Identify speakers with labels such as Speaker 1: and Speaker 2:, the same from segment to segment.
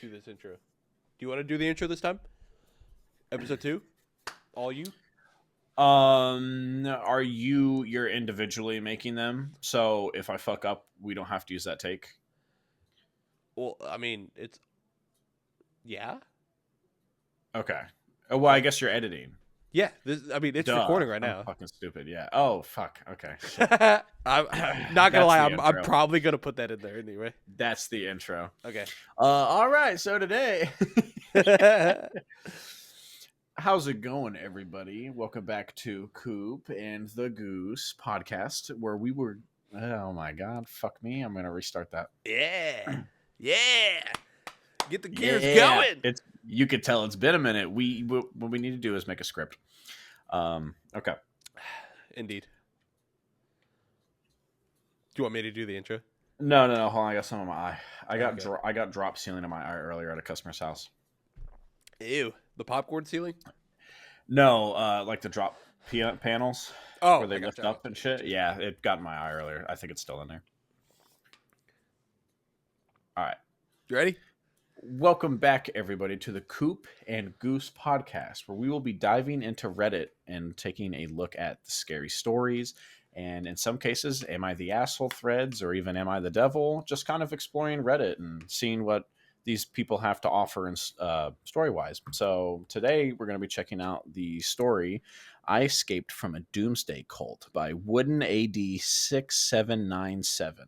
Speaker 1: do this intro. Do you want to do the intro this time? Episode 2? All you?
Speaker 2: You're individually making them, so if I fuck up, we don't have to use that take?
Speaker 1: Well, I mean, yeah?
Speaker 2: Okay. Well, I guess you're editing.
Speaker 1: Yeah, it's
Speaker 2: Duh.
Speaker 1: recording right
Speaker 2: I'm
Speaker 1: now.
Speaker 2: fucking stupid, yeah. Oh, fuck. Okay.
Speaker 1: I'm not going to lie, I'm
Speaker 2: intro.
Speaker 1: probably going to put that in there anyway.
Speaker 2: That's the intro.
Speaker 1: Okay.
Speaker 2: All right, so today... How's it going, everybody? Welcome back to Coop and the Goose podcast, where we were... Oh, my God. Fuck me. I'm going to restart that.
Speaker 1: Yeah. Yeah. Get the gears going.
Speaker 2: You could tell it's been a minute. What we need to do is make a script. Okay.
Speaker 1: Indeed. Do you want me to do the intro?
Speaker 2: No. Hold on. I got some on my eye. I got drop ceiling in my eye earlier at a customer's house.
Speaker 1: Ew. The popcorn ceiling?
Speaker 2: No, like the drop panels.
Speaker 1: Oh,
Speaker 2: where they lift up and shit. Yeah, it got in my eye earlier. I think it's still in there. All right.
Speaker 1: You ready?
Speaker 2: Welcome back, everybody, to the Coop and Goose podcast, where we will be diving into Reddit and taking a look at the scary stories. And in some cases, am I the asshole threads, or even am I the devil? Just kind of exploring Reddit and seeing what these people have to offer in story-wise. So today we're going to be checking out the story I Escaped from a Doomsday Cult by Wooden AD 6797.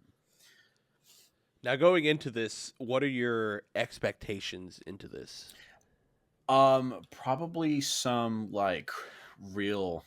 Speaker 1: Now, going into this, what are your expectations into this?
Speaker 2: Probably some like real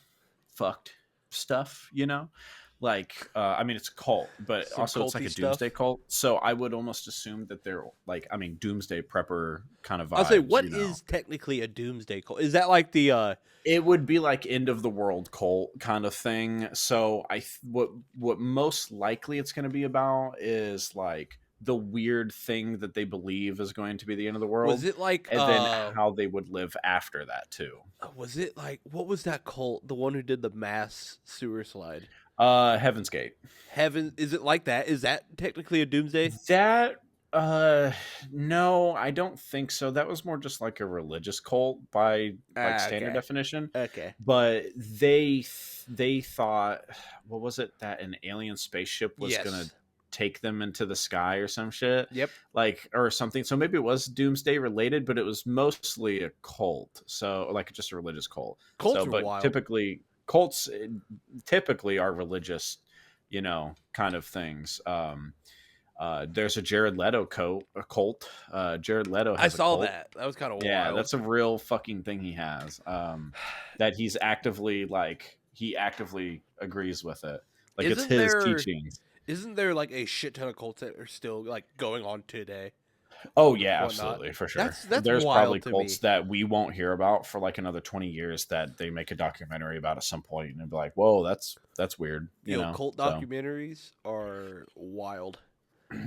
Speaker 2: fucked stuff, you know? Like, I mean, it's a cult, but
Speaker 1: Some
Speaker 2: also it's like a doomsday cult. So I would almost assume that they're like, I mean, doomsday prepper kind of vibes.
Speaker 1: I'll say, what is technically a doomsday cult? Is that like the?
Speaker 2: It would be like end of the world cult kind of thing. So what most likely it's going to be about is like the weird thing that they believe is going to be the end of the world.
Speaker 1: Was it like,
Speaker 2: and then how they would live after that too?
Speaker 1: Was it like, what was that cult? The one who did the mass sewer slide?
Speaker 2: Heaven's Gate.
Speaker 1: Is it like that? Is that technically a doomsday?
Speaker 2: That no, I don't think so. That was more just like a religious cult by like standard definition.
Speaker 1: Okay.
Speaker 2: But they thought, what was it, that an alien spaceship was gonna take them into the sky or some shit?
Speaker 1: Yep.
Speaker 2: Like, or something. So maybe it was doomsday related, but it was mostly a cult. So like just a religious cult.
Speaker 1: Cults are wild.
Speaker 2: Cults typically are religious, you know, kind of things. There's a Jared Leto cult. Jared Leto has
Speaker 1: I saw
Speaker 2: a cult.
Speaker 1: that. That was kind of wild.
Speaker 2: Yeah, that's a real fucking thing he has. That he actively agrees with it. Like, it's his teachings.
Speaker 1: Isn't there like a shit ton of cults that are still like going on today?
Speaker 2: Oh yeah, absolutely, for sure. There's
Speaker 1: wild
Speaker 2: probably cults that we won't hear about for like another 20 years that they make a documentary about at some point and be like, whoa, that's weird. You know,
Speaker 1: cult documentaries are wild.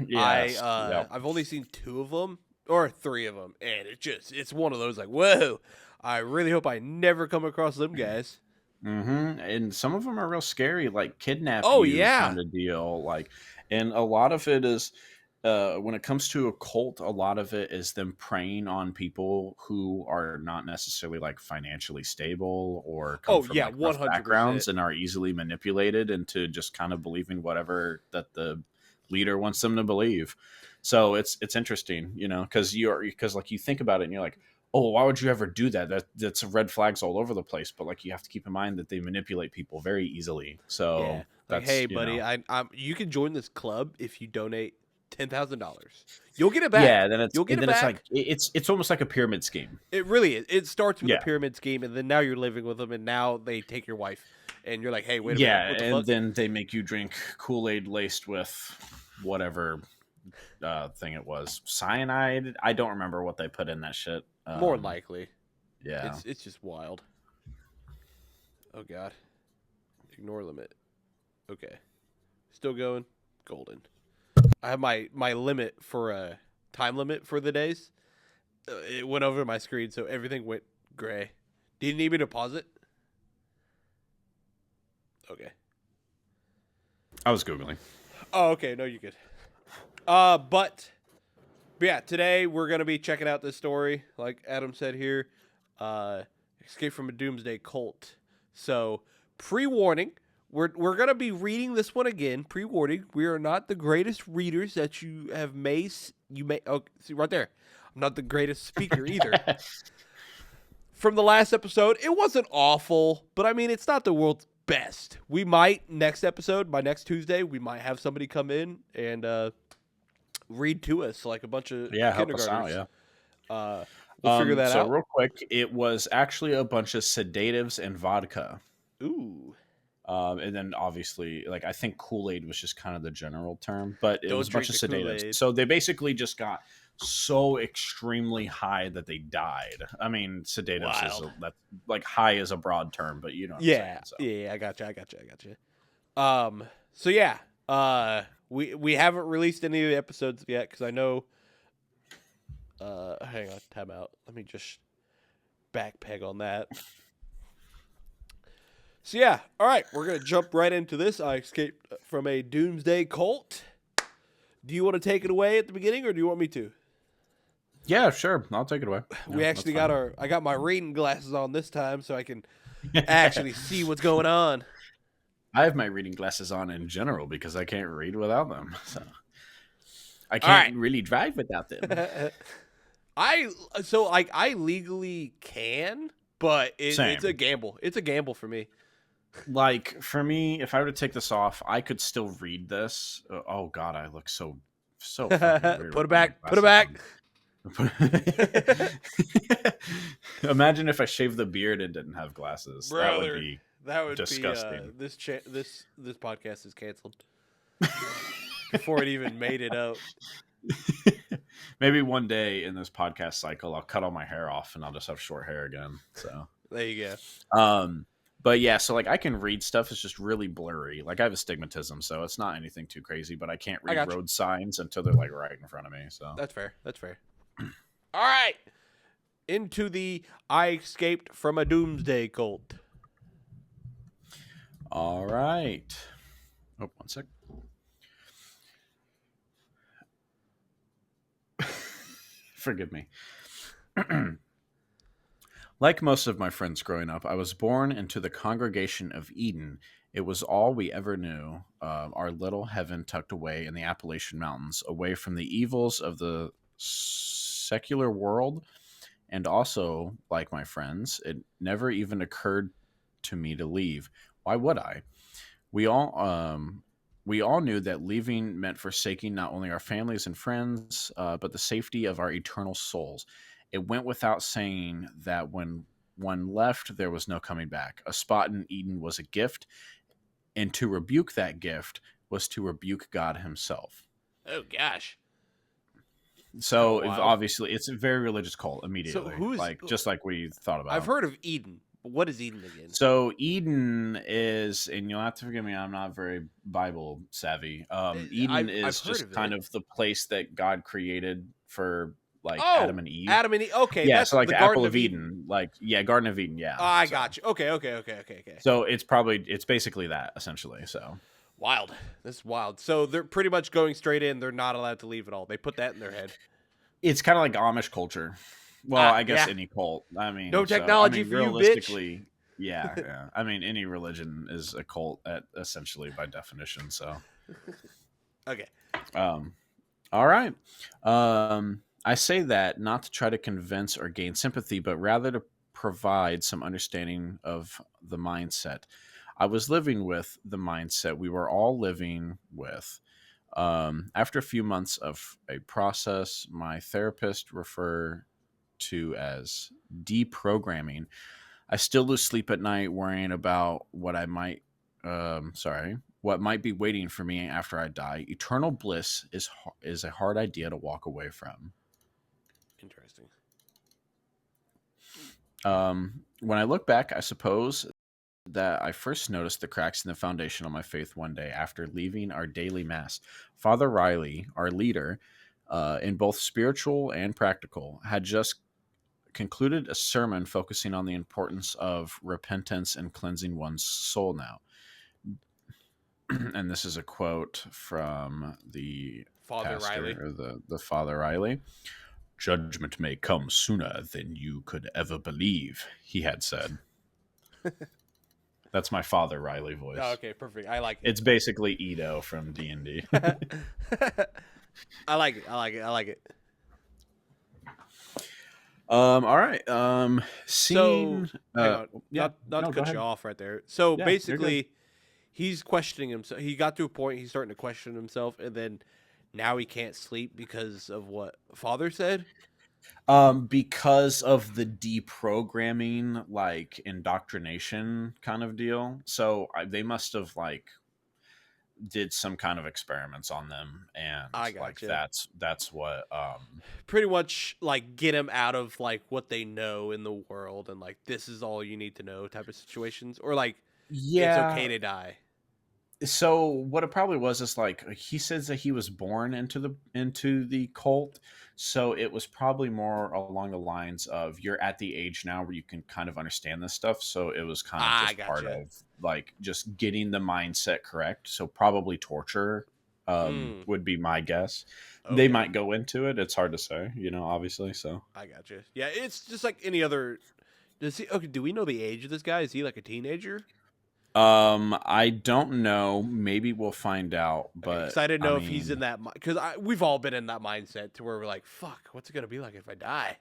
Speaker 2: Yes,
Speaker 1: I've only seen 2 of them or 3 of them, and it's one of those like, whoa, I really hope I never come across them guys.
Speaker 2: Mm-hmm. And some of them are real scary, like kidnap kind of deal. Like, and a lot of it is when it comes to a cult, a lot of it is them preying on people who are not necessarily like financially stable or come from like rough backgrounds and are easily manipulated into just kind of believing whatever that the leader wants them to believe. So it's interesting, you know, because like you think about it and you're like, oh, why would you ever do that? That's red flags all over the place. But like you have to keep in mind that they manipulate people very easily. So
Speaker 1: yeah. Like, hey, buddy, you can join this club if you donate $10,000. You'll get it back.
Speaker 2: Yeah, then
Speaker 1: you'll get it back.
Speaker 2: It's almost like a pyramid scheme.
Speaker 1: It really is. It starts with a pyramid scheme, and then now you're living with them, and now they take your wife, and you're like, hey, wait a minute.
Speaker 2: Yeah, and then they make you drink Kool-Aid laced with whatever thing it was, cyanide. I don't remember what they put in that shit.
Speaker 1: More likely.
Speaker 2: Yeah,
Speaker 1: it's just wild. Oh god, ignore limit. Okay, still going. Golden. I have my limit for time limit for the days. It went over my screen, so everything went gray. Do you need me to pause it? Okay.
Speaker 2: I was Googling.
Speaker 1: Oh, okay. No, you're good. But But yeah, today we're going to be checking out this story, like Adam said here. Escape from a Doomsday Cult. So, pre-warning, we're going to be reading this one again. Pre-warning, we are not the greatest readers that you may see right there. I'm not the greatest speaker either. From the last episode, it wasn't awful, but I mean, it's not the world's best. We might next episode, by next Tuesday, we might have somebody come in and read to us like a bunch of
Speaker 2: help us out.
Speaker 1: kindergartners.
Speaker 2: Yeah.
Speaker 1: We'll figure that
Speaker 2: so
Speaker 1: out.
Speaker 2: real quick, it was actually a bunch of sedatives and vodka.
Speaker 1: Ooh.
Speaker 2: And then obviously, like, I think Kool-Aid was just kind of the general term, but it
Speaker 1: Don't
Speaker 2: was a bunch of
Speaker 1: drink the
Speaker 2: sedatives.
Speaker 1: Kool-Aid.
Speaker 2: So they basically just got so extremely high that they died. I mean, sedatives is that's like high is a broad term, but you know what I'm saying, so.
Speaker 1: Yeah, I got you. So yeah, we haven't released any of the episodes yet because I know. Hang on, time out. Let me just backpeg on that. So yeah, all right, we're gonna jump right into this. I escaped from a Doomsday Cult. Do you want to take it away at the beginning, or do you want me to?
Speaker 2: Yeah, sure. I'll take it away.
Speaker 1: We actually got I got my reading glasses on this time, so I can actually see what's going on.
Speaker 2: I have my reading glasses on in general because I can't read without them. So I can't really drive without them.
Speaker 1: I legally can, but it's a gamble. It's a gamble for me.
Speaker 2: Like, for me, if I were to take this off, I could still read this. Oh God, I look so fucking weird.
Speaker 1: Put it back. Put it back.
Speaker 2: Imagine if I shaved the beard and didn't have glasses.
Speaker 1: Brother,
Speaker 2: that would be disgusting.
Speaker 1: This podcast is canceled before it even made it out.
Speaker 2: Maybe one day in this podcast cycle, I'll cut all my hair off and I'll just have short hair again. So
Speaker 1: there you go.
Speaker 2: But yeah, so like I can read stuff. It's just really blurry. Like I have astigmatism, so it's not anything too crazy. But I can't read road signs until they're like right in front of me. So
Speaker 1: that's fair. All right, into the I escaped from a Doomsday Cult.
Speaker 2: All right. Oh, one sec. Forgive me. Like most of my friends growing up, I was born into the congregation of Eden. It was all we ever knew, our little heaven tucked away in the Appalachian Mountains, away from the evils of the secular world. And also, like my friends, it never even occurred to me to leave. Why would I? We all knew that leaving meant forsaking not only our families and friends, but the safety of our eternal souls. It went without saying that when one left, there was no coming back. A spot in Eden was a gift, and to rebuke that gift was to rebuke God himself.
Speaker 1: Oh, gosh.
Speaker 2: So, obviously, it's a very religious cult immediately. So just like we thought about.
Speaker 1: I've heard of Eden. What is Eden again?
Speaker 2: So Eden is, and you'll have to forgive me, I'm not very Bible savvy. Eden is just kind of the place that God created for like Adam and Eve.
Speaker 1: Adam and Eve. Okay.
Speaker 2: Yeah. So like the apple of Eden. Like, yeah, Garden of Eden. Yeah.
Speaker 1: Oh, I got you. Okay.
Speaker 2: So it's basically that essentially. So
Speaker 1: wild. This is wild. So they're pretty much going straight in. They're not allowed to leave at all. They put that in their head.
Speaker 2: It's kind of like Amish culture. Well, I guess any cult. I mean,
Speaker 1: no technology for you, bitch.
Speaker 2: Yeah. I mean, any religion is a cult essentially by definition. So,
Speaker 1: okay.
Speaker 2: All right. I say that not to try to convince or gain sympathy, but rather to provide some understanding of the mindset. I was living with the mindset we were all living with. After a few months of a process, my therapist referred to as deprogramming, I still lose sleep at night worrying about what might be waiting for me after I die. Eternal bliss is a hard idea to walk away from.
Speaker 1: Interesting.
Speaker 2: When I look back, I suppose that I first noticed the cracks in the foundation of my faith one day after leaving our daily mass. Father Riley, our leader, in both spiritual and practical, had just concluded a sermon focusing on the importance of repentance and cleansing one's soul now. And this is a quote from the
Speaker 1: Father
Speaker 2: pastor,
Speaker 1: Riley.
Speaker 2: or the Father Riley. Judgment may come sooner than you could ever believe, he had said. That's my Father Riley
Speaker 1: Oh,
Speaker 2: voice.
Speaker 1: okay, perfect. I like it.
Speaker 2: It's basically Edo from D&D.
Speaker 1: I like it. I like it. I like it.
Speaker 2: All right.
Speaker 1: So,
Speaker 2: Scene.
Speaker 1: hang on.
Speaker 2: Yeah.
Speaker 1: Not to
Speaker 2: No, go
Speaker 1: cut you
Speaker 2: ahead.
Speaker 1: off right there. So
Speaker 2: Yeah, you're good.
Speaker 1: basically, he's questioning himself. He got to a point he's starting to question himself, and then now he can't sleep because of what Father said.
Speaker 2: Because of the deprogramming, like indoctrination kind of deal. So they must have like did some kind of experiments on them, and
Speaker 1: I
Speaker 2: like
Speaker 1: gotcha.
Speaker 2: that's what.
Speaker 1: Pretty much like get him out of like what they know in the world, and like this is all you need to know type of situations, or like it's okay
Speaker 2: Yeah.
Speaker 1: to die.
Speaker 2: So what it probably was is like he says that he was born into the cult, so it was probably more along the lines of you're at the age now where you can kind of understand this stuff. So it was kind of
Speaker 1: I
Speaker 2: just part
Speaker 1: gotcha.
Speaker 2: of like just getting the mindset correct. So probably torture
Speaker 1: Mm,
Speaker 2: would be my guess. They
Speaker 1: okay.
Speaker 2: might go into it. It's hard to say, obviously. So
Speaker 1: I gotcha. Yeah, it's just like any other. Does he? Okay, do we know the age of this guy? Is he like a teenager?
Speaker 2: I don't know. Maybe we'll find out.
Speaker 1: Okay, because
Speaker 2: But
Speaker 1: I didn't
Speaker 2: I
Speaker 1: know if he's in
Speaker 2: mean,
Speaker 1: that. Because we've all been in that mindset to where we're like, "Fuck, what's it gonna be like if I die?"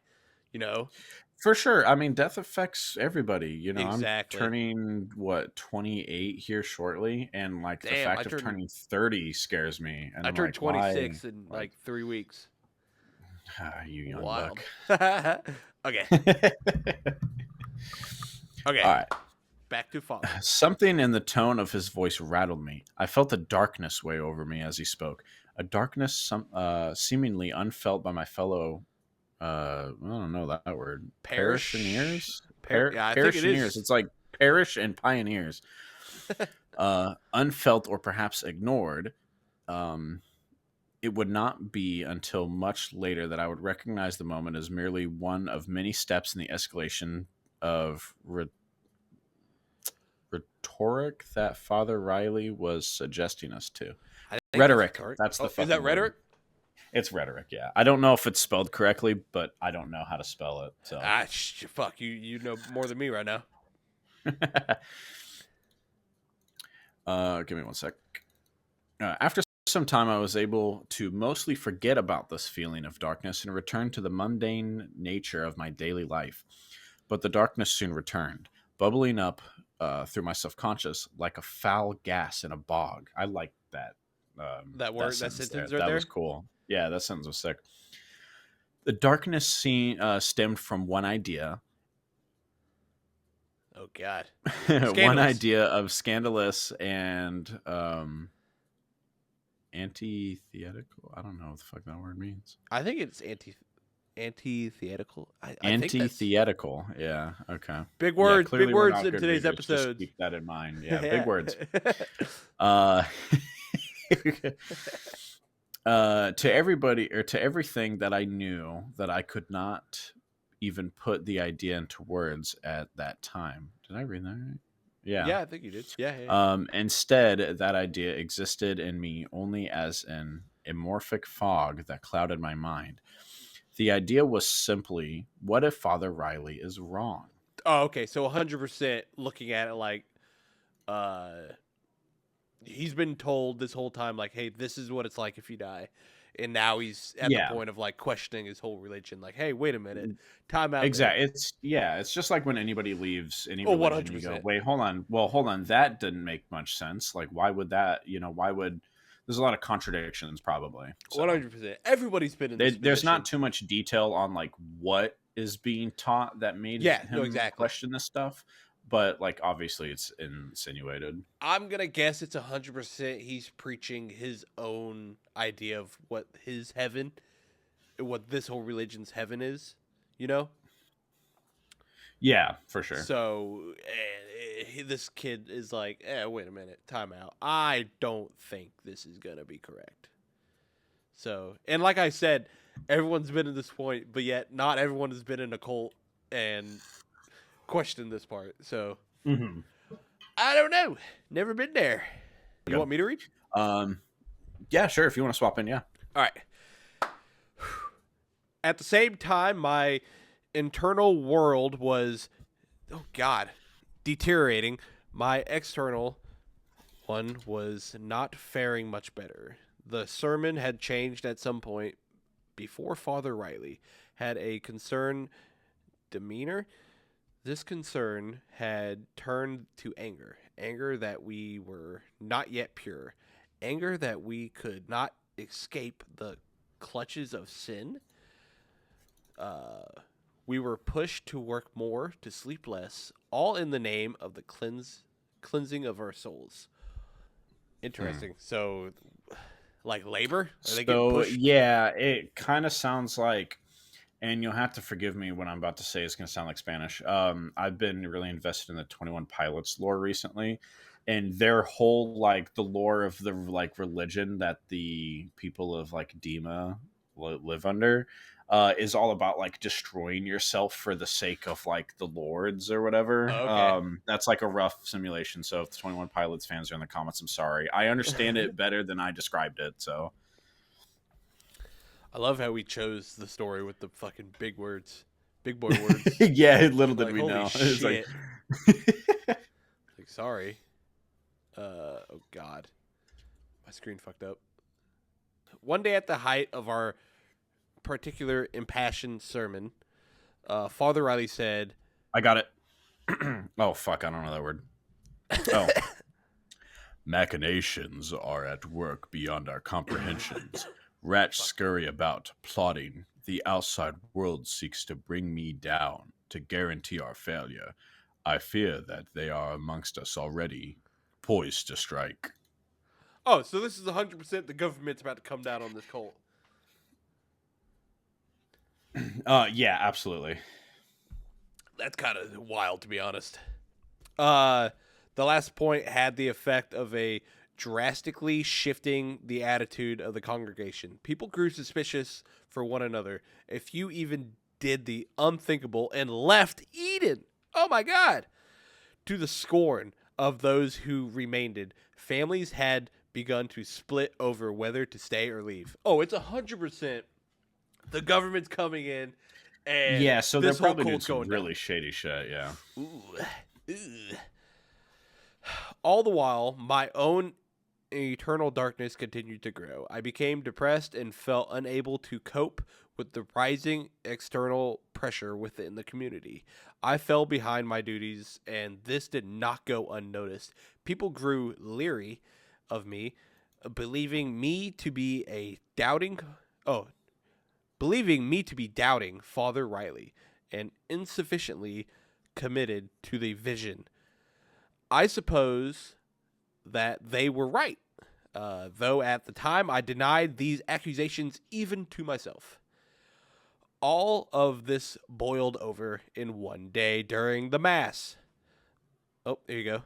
Speaker 1: You know?
Speaker 2: for sure. I mean, death affects everybody. I'm
Speaker 1: Exactly.
Speaker 2: turning what 28 here shortly, and like the
Speaker 1: Damn,
Speaker 2: fact of turning 30 scares me. And
Speaker 1: I
Speaker 2: I'm
Speaker 1: turned
Speaker 2: like, why?
Speaker 1: 26 in
Speaker 2: Like,
Speaker 1: like 3 weeks.
Speaker 2: you young
Speaker 1: Wild.
Speaker 2: buck.
Speaker 1: Okay.
Speaker 2: All
Speaker 1: Okay.
Speaker 2: right.
Speaker 1: Back to father.
Speaker 2: Something in the tone of his voice rattled me. I felt a darkness weigh over me as he spoke. A darkness seemingly unfelt by my fellow. I don't know that word.
Speaker 1: Parish.
Speaker 2: Parishioners.
Speaker 1: Yeah, I think it
Speaker 2: Parishioners.
Speaker 1: is.
Speaker 2: It's like parish and pioneers. Unfelt or perhaps ignored. Um, it would not be until much later that I would recognize the moment as merely one of many steps in the escalation of rhetoric that Father Riley was suggesting us to.
Speaker 1: I think it's
Speaker 2: Rhetoric.
Speaker 1: rhetoric.
Speaker 2: That's the
Speaker 1: Oh, is that
Speaker 2: fucking word.
Speaker 1: rhetoric?
Speaker 2: It's rhetoric, yeah. I don't know if it's spelled correctly, but I don't know how to spell it. So,
Speaker 1: Fuck you. You know more than me right now.
Speaker 2: give me one sec. After some time, I was able to mostly forget about this feeling of darkness and return to the mundane nature of my daily life. But the darkness soon returned, bubbling up through my subconscious like a foul gas in a bog. I like that. That
Speaker 1: That
Speaker 2: sentence there.
Speaker 1: sentence right
Speaker 2: That was
Speaker 1: there.
Speaker 2: cool. Yeah, that sentence was sick. The darkness stemmed from one idea,
Speaker 1: Oh God.
Speaker 2: one
Speaker 1: Scandalous.
Speaker 2: idea of scandalous and antithetical. I don't know what the fuck that word means.
Speaker 1: I think it's antithetical. I think that's
Speaker 2: Antithetical. Yeah. Okay.
Speaker 1: big
Speaker 2: Yeah.
Speaker 1: words. Big
Speaker 2: Clearly, we're
Speaker 1: words
Speaker 2: not
Speaker 1: in
Speaker 2: good
Speaker 1: today's
Speaker 2: readers. Just
Speaker 1: episodes.
Speaker 2: keep that in mind. Yeah. Big
Speaker 1: Yeah.
Speaker 2: words. Uh, to everybody or to everything that I knew that I could not even put the idea into words at that time. Did I read that right? Yeah.
Speaker 1: Yeah, I think you did. Yeah, yeah.
Speaker 2: Instead, that idea existed in me only as an amorphic fog that clouded my mind. The idea was simply, what if Father Riley is wrong?
Speaker 1: Oh, okay. So 100% looking at it like, uh, he's been told this whole time, like, hey, this is what it's like if you die. And now he's at the
Speaker 2: Yeah,
Speaker 1: point of like questioning his whole religion. Like, hey, wait a minute, time out there.
Speaker 2: exactly. It's just like when anybody leaves any
Speaker 1: Oh,
Speaker 2: religion, you go,
Speaker 1: 100%.
Speaker 2: wait, hold on. Well, hold on. That didn't make much sense. Like, why would that? Why would? There's a lot of contradictions, probably. So
Speaker 1: 100%. Everybody's been in this
Speaker 2: there's not
Speaker 1: position.
Speaker 2: too much detail on like what is being taught that made
Speaker 1: Yeah, no,
Speaker 2: him
Speaker 1: exactly.
Speaker 2: question this stuff, but like obviously it's insinuated.
Speaker 1: I'm gonna guess it's 100%. He's preaching his own idea of what his heaven, what this whole religion's heaven is. You know.
Speaker 2: Yeah, for sure.
Speaker 1: So this kid is like, wait a minute, time out. I don't think this is gonna be correct. So, and like I said, everyone's been at this point, but yet not everyone has been in a cult and questioned this part. So
Speaker 2: Mm-hmm.
Speaker 1: I don't know. Never been there. You
Speaker 2: Go.
Speaker 1: want me to read?
Speaker 2: Yeah, sure. If you want to swap in, yeah.
Speaker 1: All right. At the same time, my internal world was, oh God, deteriorating. My external one was not faring much better. The sermon had changed at some point before Father Riley had a concerned demeanor. This concern had turned to anger. Anger that we were not yet pure. Anger that we could not escape the clutches of sin. We were pushed to work more, to sleep less, all in the name of the cleansing of our souls. Interesting. So, like labor? Are they getting
Speaker 2: So
Speaker 1: pushed?
Speaker 2: yeah, it kind of sounds like, and you'll have to forgive me when I'm about to say it's going to sound like Spanish. I've been really invested in the 21 Pilots lore recently, and their whole like the lore of the like religion that the people of like Dima live under is all about like destroying yourself for the sake of like the lords or whatever.
Speaker 1: Okay.
Speaker 2: That's like a rough simulation. So if the 21 Pilots fans are in the comments, I'm sorry. I understand it better than I described it. So
Speaker 1: I love how we chose the story with the fucking big words. Big boy words.
Speaker 2: yeah, little did
Speaker 1: Like,
Speaker 2: we
Speaker 1: holy
Speaker 2: know. It's like
Speaker 1: shit. Like, sorry. Oh God. My screen fucked up. One day at the height of our particular impassioned sermon, Father Riley said,
Speaker 2: I got it. Oh fuck, I don't know that word. Oh. Machinations are at work beyond our comprehensions. Rats scurry about, plotting. The outside world seeks to bring me down, to guarantee our failure. I fear that they are amongst us already, poised to strike.
Speaker 1: oh, so this is 100% the government's about to come down on this cult.
Speaker 2: Yeah, absolutely.
Speaker 1: That's kind of wild, to be honest. Uh, the last point had the effect of a drastically shifting the attitude of the congregation. People grew suspicious for one another. A few even did the unthinkable and left Eden. Oh my God! To the scorn of those who remained. Families had begun to split over whether to stay or leave. Oh, it's 100%. The government's coming in, and
Speaker 2: Yeah, so they're
Speaker 1: this whole
Speaker 2: probably doing
Speaker 1: cult's
Speaker 2: some
Speaker 1: going down.
Speaker 2: really shady shit, yeah.
Speaker 1: Ooh. Ooh. All the while, my own eternal darkness continued to grow. I became depressed and felt unable to cope with the rising external pressure within the community. I fell behind my duties, and this did not go unnoticed. People grew leery of me, believing me to be a doubting. Oh, believing me to be doubting Father Riley and insufficiently committed to the vision. I suppose that they were right, though at the time I denied these accusations even to myself. All of this boiled over in one day during the Mass. Oh, there you go.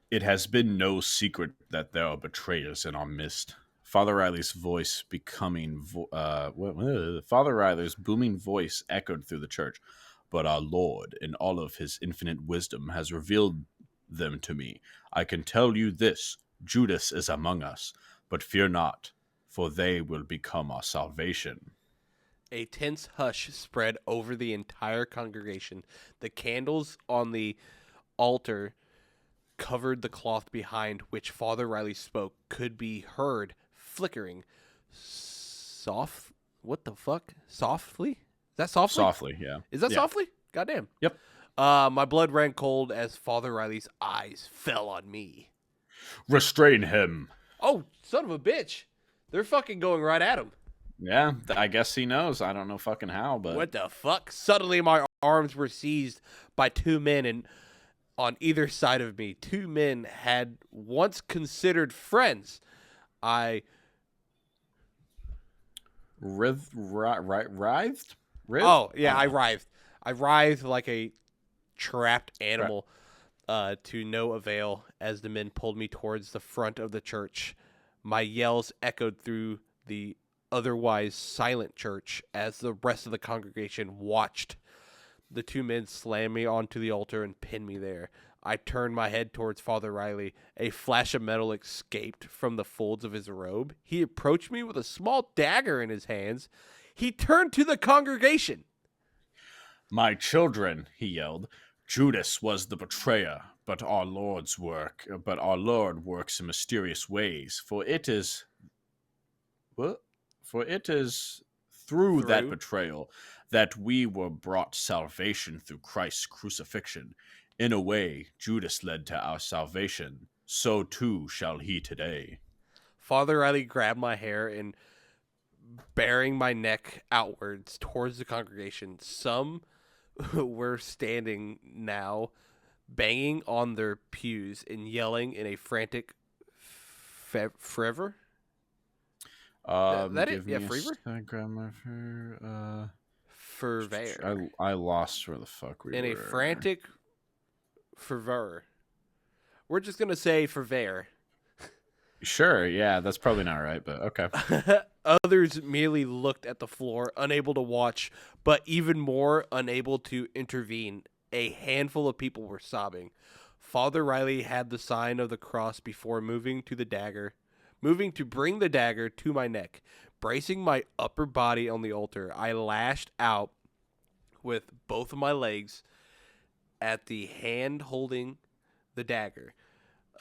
Speaker 2: It has been no secret that there are betrayers in our midst. Father Riley's voice becoming Father Riley's booming voice echoed through the church. But our Lord, in all of his infinite wisdom, has revealed them to me. I can tell you this: Judas is among us, but fear not, for they will become our salvation.
Speaker 1: A tense hush spread over the entire congregation. The candles on the altar covered the cloth behind which Father Riley spoke could be heard flickering. Soft? What the fuck? Softly? Is that softly?
Speaker 2: Softly, yeah.
Speaker 1: Is that
Speaker 2: Yeah.
Speaker 1: softly? Goddamn.
Speaker 2: Yep.
Speaker 1: My blood ran cold as Father Riley's eyes fell on me.
Speaker 2: Restrain him.
Speaker 1: Oh, son of a bitch. They're fucking going right at him.
Speaker 2: Yeah, I guess he knows. I don't know fucking how, but
Speaker 1: What the fuck? Suddenly my arms were seized by two men and on either side of me. Two men had once considered friends. I
Speaker 2: writhed?
Speaker 1: Oh, yeah,
Speaker 2: I
Speaker 1: I
Speaker 2: don't know.
Speaker 1: writhed. I writhed like a trapped animal to no avail as the men pulled me towards the front of the church. My yells echoed through the otherwise silent church as the rest of the congregation watched. The two men slammed me onto the altar and pinned me there. I turned my head towards Father Riley. A flash of metal escaped from the folds of his robe. He approached me with a small dagger in his hands. He turned to the congregation.
Speaker 2: "My children," he yelled, "Judas was the betrayer, but our Lord works in mysterious ways, for it is what? For it is through that
Speaker 1: Through.
Speaker 2: betrayal that we were brought salvation through Christ's crucifixion. In a way, Judas led to our salvation, so too shall he today."
Speaker 1: Father Riley grabbed my hair and bearing my neck outwards towards the congregation. Some were standing now, banging on their pews and yelling in a frantic fervor. That it?
Speaker 2: Give
Speaker 1: Yeah,
Speaker 2: me a
Speaker 1: fervor?
Speaker 2: second, grab my
Speaker 1: Fervor.
Speaker 2: I lost where the fuck we
Speaker 1: In a
Speaker 2: were.
Speaker 1: frantic fervor. We're just going to say fervor.
Speaker 2: Sure, yeah, that's probably not right, but okay.
Speaker 1: Others merely looked at the floor, unable to watch, but even more unable to intervene. A handful of people were sobbing. Father Riley had the sign of the cross before moving to bring the dagger to my neck. Bracing my upper body on the altar, I lashed out with both of my legs at the hand holding the dagger.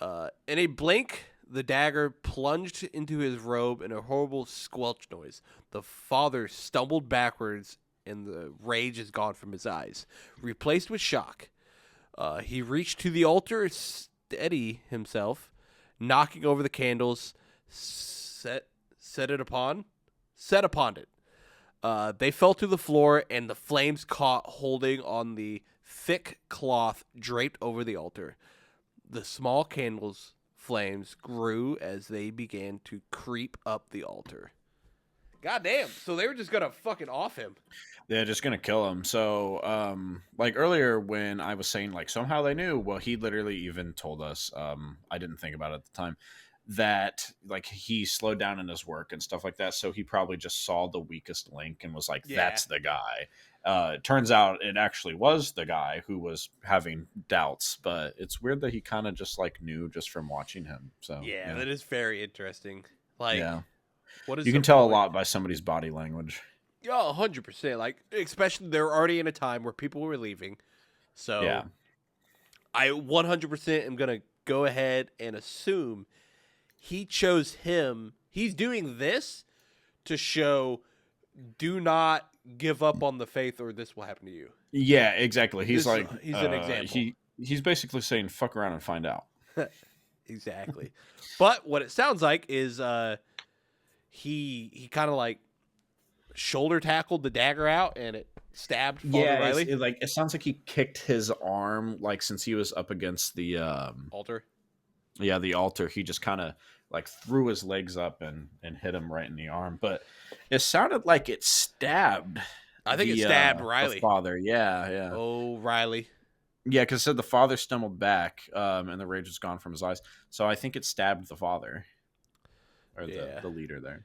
Speaker 1: In a blink, the dagger plunged into his robe in a horrible squelch noise. The father stumbled backwards, and the rage is gone from his eyes, replaced with shock. He reached to the altar, steady himself, knocking over the candles, set upon it. They fell to the floor, and the flames caught holding on the thick cloth draped over the altar. The small candles' flames grew as they began to creep up the altar. God damn. So they were just going to fucking off him.
Speaker 2: They're just gonna kill him. So, like earlier when I was saying like somehow they knew, well, he literally even told us. I didn't think about it at the time that like he slowed down in his work and stuff like that. So he probably just saw the weakest link and was like, "That's the guy." It turns out it actually was the guy who was having doubts, but it's weird that he kind of just like knew just from watching him. So
Speaker 1: yeah, that is very interesting. Like,
Speaker 2: yeah,
Speaker 1: what is
Speaker 2: you
Speaker 1: the
Speaker 2: can tell a
Speaker 1: point?
Speaker 2: lot by somebody's body language.
Speaker 1: Yeah, 100%. Like, especially they're already in a time where people were leaving. So
Speaker 2: Yeah.
Speaker 1: I 100% am going to go ahead and assume he chose him. He's doing this to show do not give up on the faith or this will happen to you.
Speaker 2: Yeah, exactly. He's
Speaker 1: This,
Speaker 2: like
Speaker 1: he's an example.
Speaker 2: He's basically saying fuck around and find out.
Speaker 1: Exactly. But what it sounds like is he kind of like shoulder tackled the dagger out and it stabbed Father Riley.
Speaker 2: It sounds like he kicked his arm like since he was up against the
Speaker 1: altar.
Speaker 2: Yeah, the altar. He just kind of like threw his legs up and hit him right in the arm, but it sounded like it stabbed.
Speaker 1: I think it stabbed Riley.
Speaker 2: The father. Yeah.
Speaker 1: Oh, Riley.
Speaker 2: Yeah, because it said the father stumbled back, and the rage was gone from his eyes. So I think it stabbed the father, or the leader there.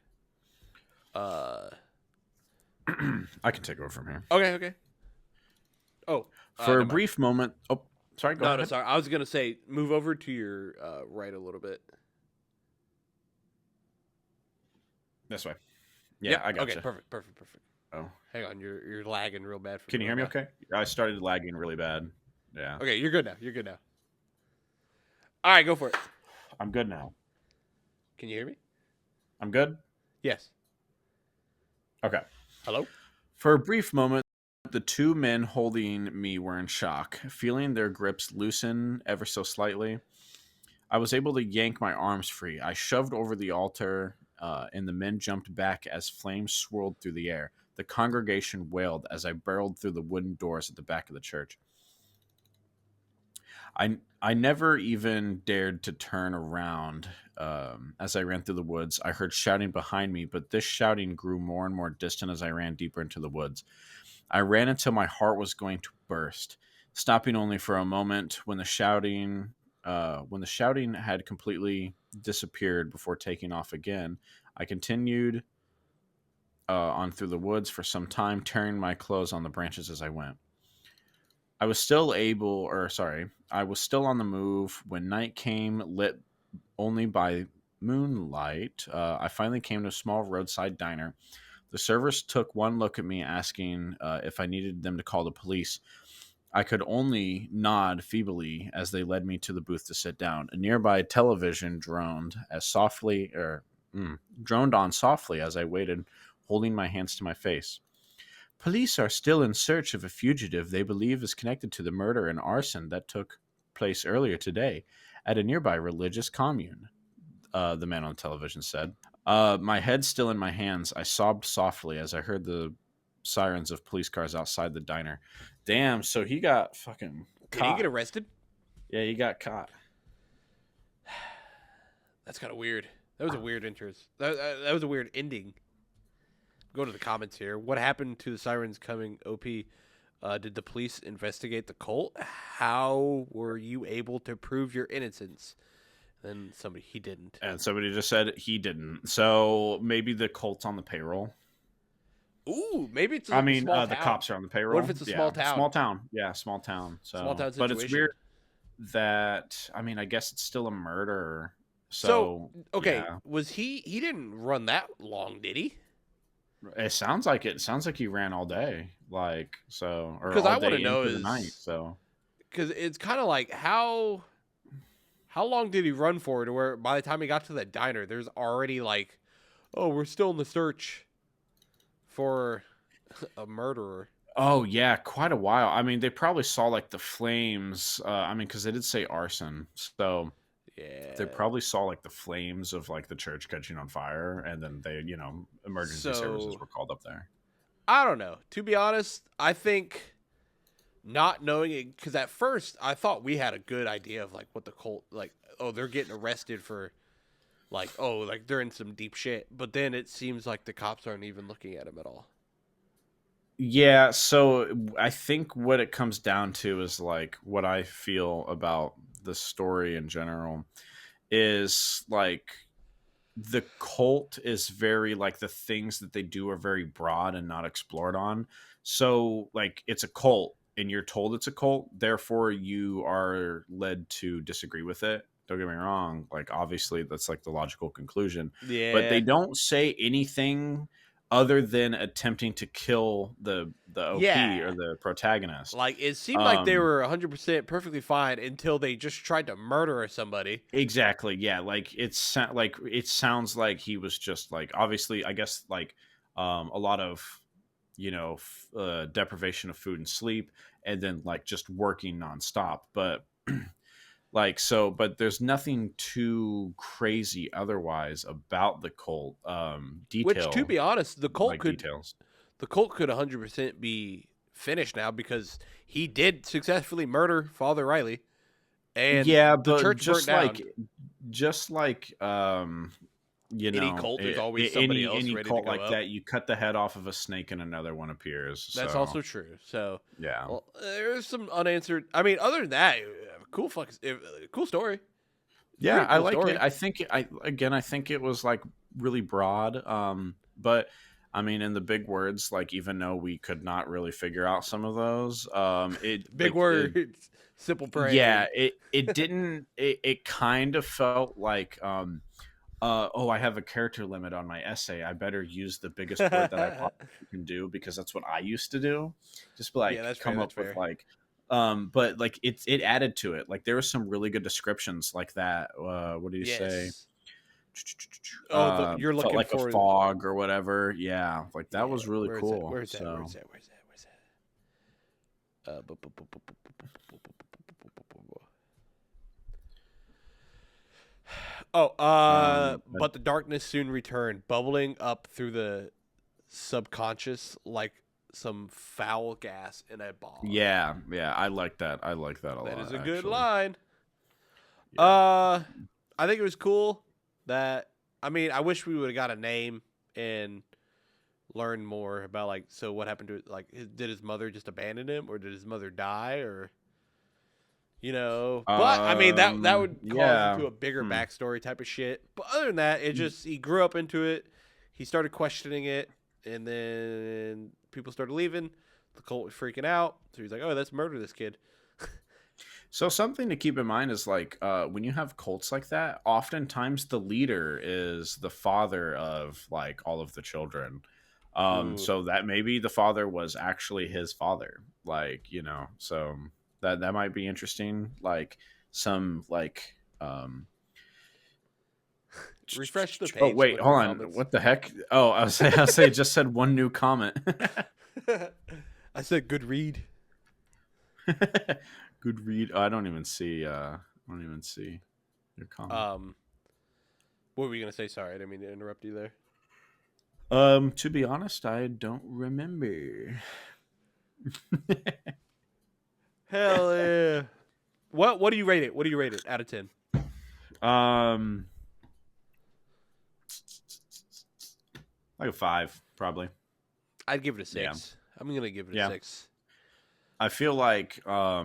Speaker 2: I can take over from here.
Speaker 1: Okay. Oh,
Speaker 2: for a brief moment. Oh, sorry. Go ahead.
Speaker 1: No, sorry. I was gonna say move over to your right a little bit.
Speaker 2: This way. Yeah, yep. I got
Speaker 1: you.
Speaker 2: Okay,
Speaker 1: perfect.
Speaker 2: Oh,
Speaker 1: hang on. You're lagging real bad.
Speaker 2: Can you hear me? Okay. I started lagging really bad. Yeah.
Speaker 1: Okay, you're good now. All right, go for it.
Speaker 2: I'm good now.
Speaker 1: Can you hear me?
Speaker 2: I'm good?
Speaker 1: Yes.
Speaker 2: Okay.
Speaker 1: Hello?
Speaker 2: For a brief moment, the two men holding me were in shock, feeling their grips loosen ever so slightly. I was able to yank my arms free. I shoved over the altar, and the men jumped back as flames swirled through the air. The congregation wailed as I barreled through the wooden doors at the back of the church. I never even dared to turn around as I ran through the woods. I heard shouting behind me, but this shouting grew more and more distant as I ran deeper into the woods. I ran until my heart was going to burst, stopping only for a moment when the shouting had completely disappeared before taking off again. I continued on through the woods for some time, tearing my clothes on the branches as I went. I I was still on the move when night came, lit only by moonlight. I finally came to a small roadside diner. The servers took one look at me, asking if I needed them to call the police. I could only nod feebly as they led me to the booth to sit down. A nearby television droned on softly as I waited, holding my hands to my face. Police are still in search of a fugitive they believe is connected to the murder and arson that took place earlier today at a nearby religious commune, the man on television said. My head still in my hands, I sobbed softly as I heard the sirens of police cars outside the diner. Damn, so he got fucking
Speaker 1: Did he get
Speaker 2: caught.
Speaker 1: arrested?
Speaker 2: Yeah, he got caught.
Speaker 1: That's kind of weird. That was a weird interest. That was a weird ending. Go to the comments here. What happened to the sirens coming? OP. Did the police investigate the cult? How were you able to prove your innocence? Then somebody, he didn't.
Speaker 2: And somebody just said he didn't. So maybe the cult's on the payroll.
Speaker 1: Ooh, maybe it's a small town.
Speaker 2: The cops are on the payroll.
Speaker 1: What if it's a small town?
Speaker 2: Small town. Yeah, small town. So,
Speaker 1: small town situation.
Speaker 2: But it's weird that, I guess it's still a murder. So
Speaker 1: okay,
Speaker 2: yeah.
Speaker 1: Was he didn't run that long, did he?
Speaker 2: It sounds like he ran all day, like, so, or
Speaker 1: because
Speaker 2: all
Speaker 1: I want to
Speaker 2: day
Speaker 1: know
Speaker 2: into
Speaker 1: is
Speaker 2: the night. So
Speaker 1: because it's kind of like how long did he run for to where by the time he got to that diner, there's already like, oh, we're still in the search for a murderer.
Speaker 2: Oh yeah, quite a while. I mean, they probably saw like the flames. Because they did say arson, so
Speaker 1: yeah,
Speaker 2: they probably saw like the flames of like the church catching on fire, and then they, emergency services were called up there.
Speaker 1: I don't know. To be honest, I think not knowing it, because at first I thought we had a good idea of like what the cult, like, oh, they're getting arrested for, like, oh, like they're in some deep shit. But then it seems like the cops aren't even looking at him at all.
Speaker 2: Yeah, so I think what it comes down to is like what I feel about the story in general is like the cult is very like the things that they do are very broad and not explored on. So like it's a cult and you're told it's a cult, therefore you are led to disagree with it. Don't get me wrong, like obviously that's like the logical conclusion.
Speaker 1: Yeah.
Speaker 2: But they don't say anything other than attempting to kill the OP or the protagonist.
Speaker 1: Like it seemed like they were 100% perfectly fine until they just tried to murder somebody.
Speaker 2: Exactly. Yeah. Like it sounds like he was just like, obviously, I guess like a lot of deprivation of food and sleep, and then like just working nonstop. But but there's nothing too crazy otherwise about the cult detail.
Speaker 1: Which, to be honest, the cult could
Speaker 2: details.
Speaker 1: The cult could 100% be finished now because he did successfully murder Father Riley, and
Speaker 2: but
Speaker 1: the church burnt down. Any cult is always somebody else
Speaker 2: any
Speaker 1: ready
Speaker 2: cult
Speaker 1: to go
Speaker 2: like
Speaker 1: up.
Speaker 2: that. You cut the head off of a snake and another one appears.
Speaker 1: That's also true. So
Speaker 2: yeah,
Speaker 1: well, there's some unanswered. I mean, other than that, cool story.
Speaker 2: Yeah,
Speaker 1: cool
Speaker 2: I like
Speaker 1: story.
Speaker 2: it. I think it was like really broad. But I mean, in the big words, like even though we could not really figure out some of those,
Speaker 1: words, simple brain.
Speaker 2: Yeah, it didn't. It kind of felt like I have a character limit on my essay. I better use the biggest word that I possibly can do because that's what I used to do. Just be like, with like, but like it added to it. Like there was some really good descriptions like that. What do you say?
Speaker 1: You're looking
Speaker 2: like
Speaker 1: for
Speaker 2: a fog or whatever. Yeah, like that was really cool.
Speaker 1: Where's that? But the darkness soon returned, bubbling up through the subconscious like some foul gas in a ball.
Speaker 2: Yeah, I like that. I like that a lot.
Speaker 1: That is a good line.
Speaker 2: Yeah.
Speaker 1: I think it was cool that, I mean, I wish we would have got a name and learned more about, like, so what happened to it? Like, did his mother just abandon him, or did his mother die, or, but I mean, that would cause into a bigger backstory type of shit. But other than that, it just, he grew up into it. He started questioning it, and then people started leaving. The cult was freaking out. So he's like, oh, let's murder this kid.
Speaker 2: So something to keep in mind is like when you have cults like that, oftentimes the leader is the father of like all of the children.
Speaker 1: Ooh.
Speaker 2: So that maybe the father was actually his father, like so that might be interesting. Like some like
Speaker 1: Refresh the
Speaker 2: oh
Speaker 1: page,
Speaker 2: wait,
Speaker 1: look for
Speaker 2: hold on,
Speaker 1: comments.
Speaker 2: what the heck? Oh, I was say it just said one new comment.
Speaker 1: I said good read.
Speaker 2: Good read. Oh, I don't even see. I don't even see your comment.
Speaker 1: Um, what were you gonna say? Sorry, I didn't mean to interrupt you there.
Speaker 2: To be honest, I don't remember.
Speaker 1: Hell yeah! What do you rate it? What do you rate it out of 10?
Speaker 2: um, like a 5, probably.
Speaker 1: I'd give it a
Speaker 2: Yeah,
Speaker 1: 6. I'm gonna give it a
Speaker 2: yeah.
Speaker 1: 6.
Speaker 2: I feel like I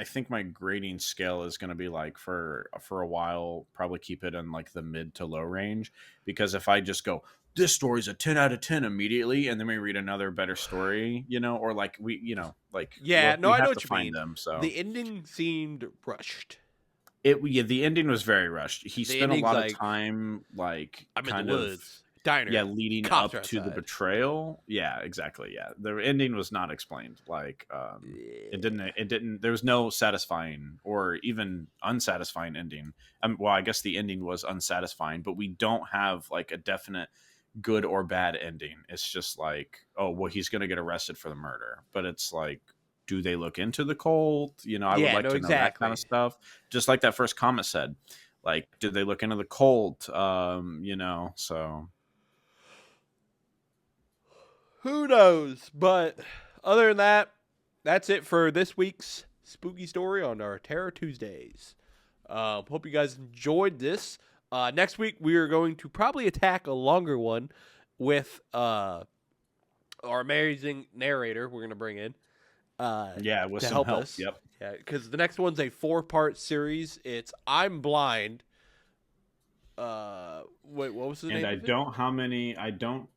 Speaker 2: think my grading scale is going to be like for a while probably keep it in like the mid to low range, because if I just go this story's a 10 out of 10 immediately and then we read another better story, or like like
Speaker 1: Yeah, no,
Speaker 2: we
Speaker 1: I know
Speaker 2: have
Speaker 1: what
Speaker 2: to
Speaker 1: you
Speaker 2: find
Speaker 1: mean.
Speaker 2: them. So
Speaker 1: The ending seemed rushed.
Speaker 2: the ending was very rushed. He
Speaker 1: The
Speaker 2: spent a
Speaker 1: ending's
Speaker 2: lot of
Speaker 1: like,
Speaker 2: time like
Speaker 1: I'm in the
Speaker 2: kind of
Speaker 1: woods, diner,
Speaker 2: leading
Speaker 1: cops
Speaker 2: up
Speaker 1: are
Speaker 2: to the
Speaker 1: outside.
Speaker 2: betrayal. Yeah, exactly. Yeah, the ending was not explained. Like it didn't there was no satisfying or even unsatisfying ending. Well, I guess the ending was unsatisfying, but we don't have like a definite good or bad ending. It's just like, oh well, he's gonna get arrested for the murder, but it's like, do they look into the cult? I would
Speaker 1: Yeah,
Speaker 2: like
Speaker 1: no,
Speaker 2: to know that kind
Speaker 1: exactly.
Speaker 2: of stuff, just like that first comment said. Like, did they look into the cult? So
Speaker 1: Who knows? But other than that, that's it for this week's spooky story on our Terror Tuesdays. Hope you guys enjoyed this. Next week we are going to probably attack a longer one with our amazing narrator. We're gonna bring in
Speaker 2: yeah, with
Speaker 1: to
Speaker 2: some
Speaker 1: help
Speaker 2: help.
Speaker 1: us.
Speaker 2: Yep.
Speaker 1: Yeah, because the next one's a 4-part series. It's I'm Blind. Wait, what was the
Speaker 2: And
Speaker 1: name
Speaker 2: I
Speaker 1: of it?
Speaker 2: don't how many I don't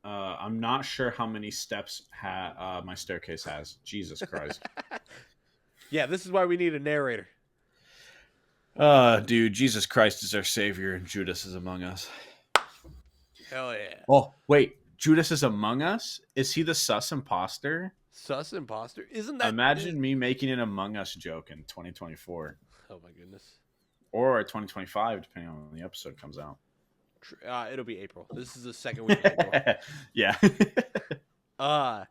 Speaker 2: I'm not sure how many steps my staircase has. Jesus Christ.
Speaker 1: Yeah, this is why we need a narrator.
Speaker 2: Dude, Jesus Christ is our savior and Judas is among us.
Speaker 1: Hell yeah.
Speaker 2: Oh, wait. Judas is among us? Is he the sus imposter?
Speaker 1: Sus imposter. Isn't that
Speaker 2: Imagine me making an Among Us joke in 2024
Speaker 1: oh my goodness.
Speaker 2: or 2025, depending on when the episode comes out.
Speaker 1: It'll be April. This is the second week of April.
Speaker 2: Yeah.
Speaker 1: Uh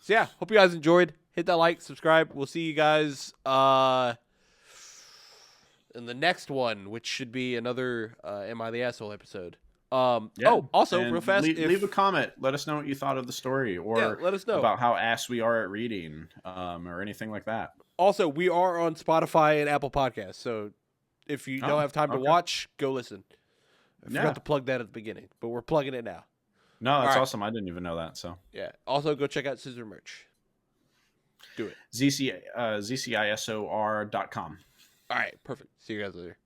Speaker 1: so yeah, hope you guys enjoyed. Hit that like, subscribe. We'll see you guys in the next one, which should be another Am I the Asshole episode.
Speaker 2: Yeah.
Speaker 1: Also real
Speaker 2: And
Speaker 1: fast,
Speaker 2: leave a comment. Let us know what you thought of the story or
Speaker 1: let us know.
Speaker 2: about how ass we are at reading or anything like that.
Speaker 1: Also, we are on Spotify and Apple Podcasts, so if you don't
Speaker 2: Oh,
Speaker 1: have time to
Speaker 2: okay.
Speaker 1: watch, go listen. I
Speaker 2: Yeah.
Speaker 1: forgot to plug that at the beginning, but we're plugging it now.
Speaker 2: No, that's
Speaker 1: All right.
Speaker 2: awesome. I didn't even know that. So
Speaker 1: Yeah. Also, go check out Scissor merch. Do it.
Speaker 2: ZCISOR.com.
Speaker 1: All right. Perfect. See you guys later.